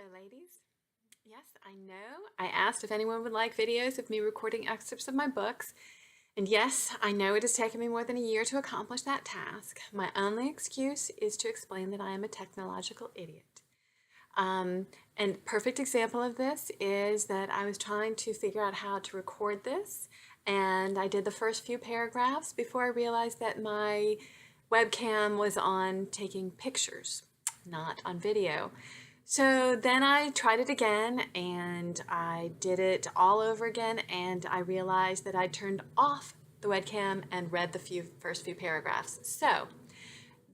Hello, ladies. Yes, I know. I asked if anyone would like videos of me recording excerpts of my books. And yes, I know it has taken me more than a year to accomplish that task. My only excuse is to explain that I am a technological idiot. And perfect example of this is that I was trying to figure out how to record this, and I did the first few paragraphs before I realized that my webcam was on taking pictures, not on video. So then I tried it again, and I did it all over again, and I realized that I turned off the webcam and read the first few paragraphs. So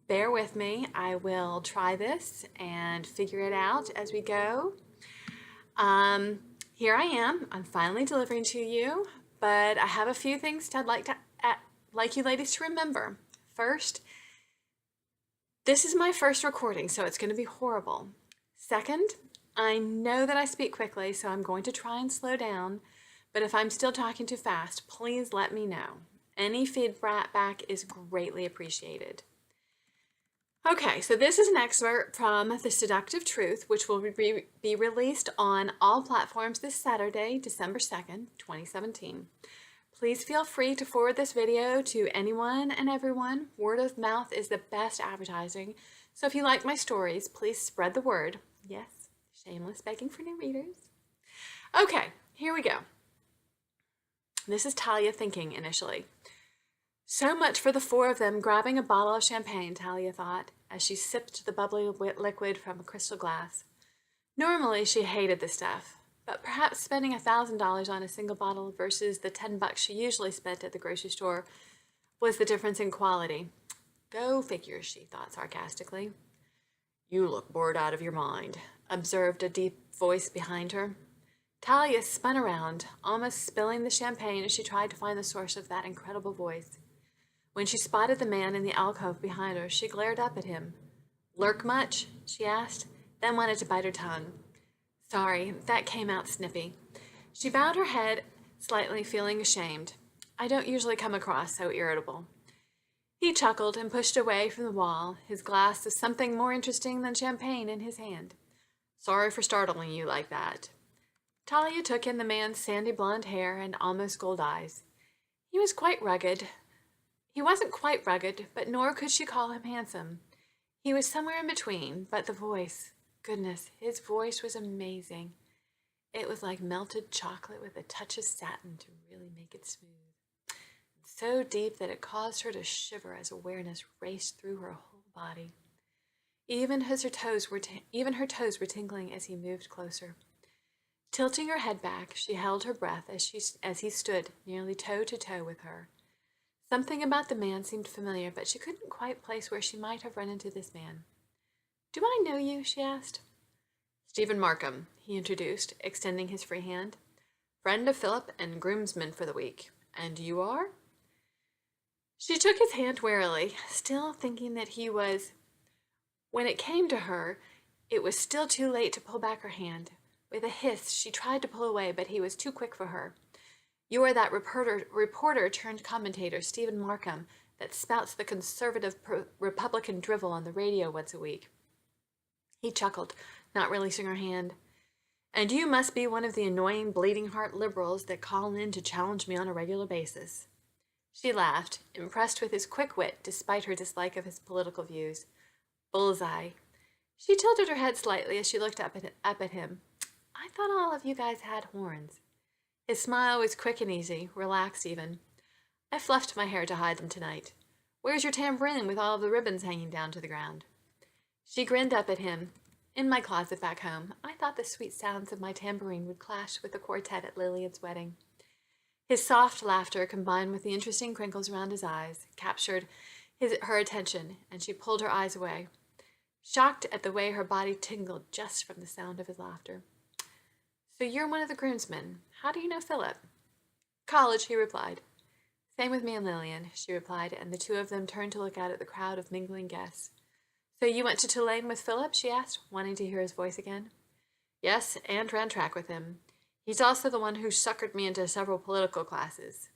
bear with me. I will try this and figure it out as we go. Here I am. I'm finally delivering to you, but I have a few things I'd like you ladies to remember. First, this is my first recording, so it's going to be horrible. Second, I know that I speak quickly, so I'm going to try and slow down, but if I'm still talking too fast, please let me know. Any feedback is greatly appreciated. Okay, so this is an excerpt from The Seductive Truth, which will be released on all platforms this Saturday, December 2nd, 2017. Please feel free to forward this video to anyone and everyone. Word of mouth is the best advertising. So if you like my stories, please spread the word. Yes, shameless begging for new readers. Okay, here we go. This is Talia thinking initially. So much for the four of them grabbing a bottle of champagne, Talia thought, as she sipped the bubbly liquid from a crystal glass. Normally, she hated the stuff, but perhaps spending $1,000 on a single bottle versus the $10 she usually spent at the grocery store was the difference in quality. Go figure, she thought sarcastically. You look bored out of your mind, observed a deep voice behind her. Talia spun around, almost spilling the champagne as she tried to find the source of that incredible voice. When she spotted the man in the alcove behind her, she glared up at him. Lurk much? She asked, then wanted to bite her tongue. Sorry, that came out snippy. She bowed her head slightly, feeling ashamed. I don't usually come across so irritable. He chuckled and pushed away from the wall, his glass of something more interesting than champagne in his hand. Sorry for startling you like that. Talia took in the man's sandy blonde hair and almost gold eyes. He wasn't quite rugged, but nor could she call him handsome. He was somewhere in between, but the voice, goodness, his voice was amazing. It was like melted chocolate with a touch of satin to really make it smooth. So deep that it caused her to shiver as awareness raced through her whole body. Even her toes were tingling as he moved closer. Tilting her head back, she held her breath as he stood nearly toe to toe with her. Something about the man seemed familiar, but she couldn't quite place where she might have run into this man. Do I know you? She asked. Stephen Markham, he introduced, extending his free hand. Friend of Philip and groomsman for the week. And you are? She took his hand warily, still thinking that he was. When it came to her, it was still too late to pull back her hand. With a hiss, she tried to pull away, but he was too quick for her. You are that reporter turned commentator, Stephen Markham, that spouts the conservative Republican drivel on the radio once a week. He chuckled, not releasing her hand. And you must be one of the annoying bleeding heart liberals that call in to challenge me on a regular basis. She laughed, impressed with his quick wit despite her dislike of his political views. Bullseye. She tilted her head slightly as she looked up at him. I thought all of you guys had horns. His smile was quick and easy, relaxed even. I fluffed my hair to hide them tonight. Where's your tambourine with all of the ribbons hanging down to the ground? She grinned up at him. In my closet back home, I thought the sweet sounds of my tambourine would clash with the quartet at Lillian's wedding. His soft laughter, combined with the interesting crinkles around his eyes, captured her attention, and she pulled her eyes away, shocked at the way her body tingled just from the sound of his laughter. So you're one of the groomsmen. How do you know Philip? College, he replied. Same with me and Lillian, she replied, and the two of them turned to look out at the crowd of mingling guests. So you went to Tulane with Philip? She asked, wanting to hear his voice again. Yes, and ran track with him. He's also the one who suckered me into several political classes.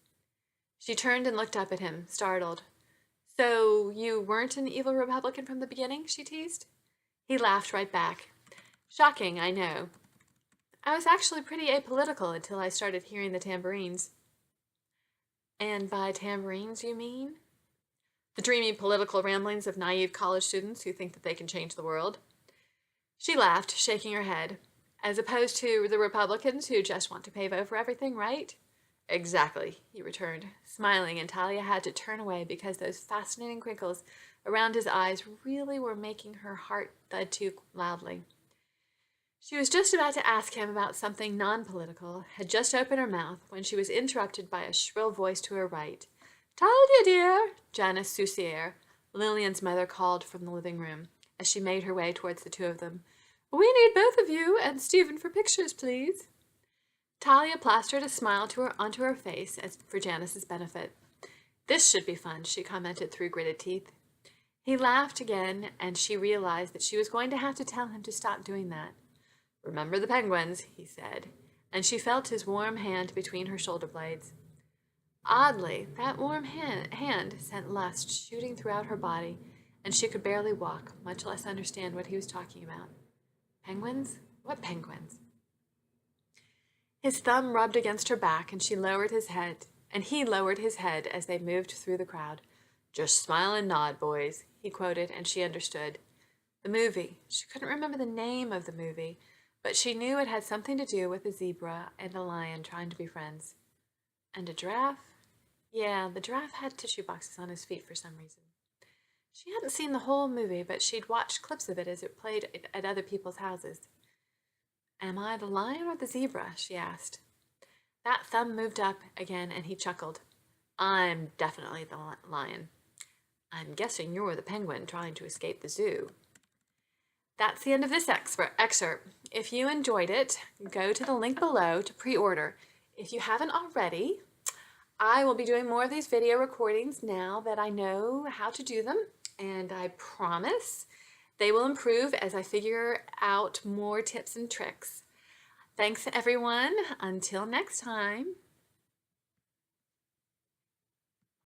She turned and looked up at him, startled. So you weren't an evil Republican from the beginning? She teased. He laughed right back. Shocking, I know. I was actually pretty apolitical until I started hearing the tambourines. And by tambourines, you mean? The dreamy political ramblings of naive college students who think that they can change the world. She laughed, shaking her head. As opposed to the Republicans who just want to pave over everything, right? Exactly, he returned, smiling, and Talia had to turn away because those fascinating crinkles around his eyes really were making her heart thud too loudly. She was just about to ask him about something non-political, had just opened her mouth, when she was interrupted by a shrill voice to her right. Talia, dear, Janice Soussier, Lillian's mother called from the living room, as she made her way towards the two of them. We need both of you and Stephen for pictures, please. Talia plastered a smile onto her face as for Janice's benefit. This should be fun, she commented through gritted teeth. He laughed again, and she realized that she was going to have to tell him to stop doing that. Remember the penguins, he said, and she felt his warm hand between her shoulder blades. Oddly, that warm hand sent lust shooting throughout her body, and she could barely walk, much less understand what he was talking about. Penguins? What penguins? His thumb rubbed against her back, and he lowered his head as they moved through the crowd. Just smile and nod, boys, he quoted, and she understood. The movie. She couldn't remember the name of the movie, but she knew it had something to do with a zebra and a lion trying to be friends. And a giraffe? Yeah, the giraffe had tissue boxes on his feet for some reason. She hadn't seen the whole movie, but she'd watched clips of it as it played at other people's houses. Am I the lion or the zebra? She asked. That thumb moved up again, and he chuckled. I'm definitely the lion. I'm guessing you're the penguin trying to escape the zoo. That's the end of this excerpt. If you enjoyed it, go to the link below to pre-order. If you haven't already, I will be doing more of these video recordings now that I know how to do them, and I promise they will improve as I figure out more tips and tricks. Thanks, everyone. Until next time.